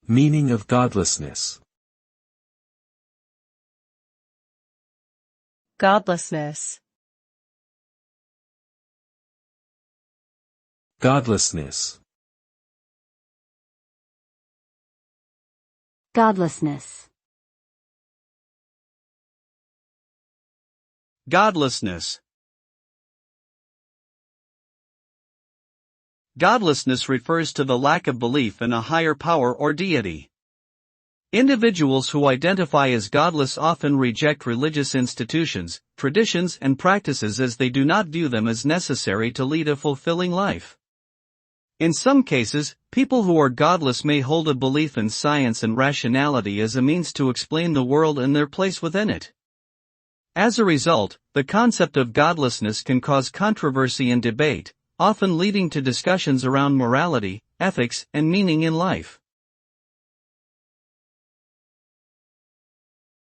Meaning of godlessness. Godlessness. Godlessness. Godlessness. Godlessness. Godlessness refers to the lack of belief in a higher power or deity. Individuals who identify as godless often reject religious institutions, traditions, and practices as they do not view them as necessary to lead a fulfilling life. In some cases, people who are godless may hold a belief in science and rationality as a means to explain the world and their place within it. As a result, the concept of godlessness can cause controversy and debate, often leading to discussions around morality, ethics, and meaning in life.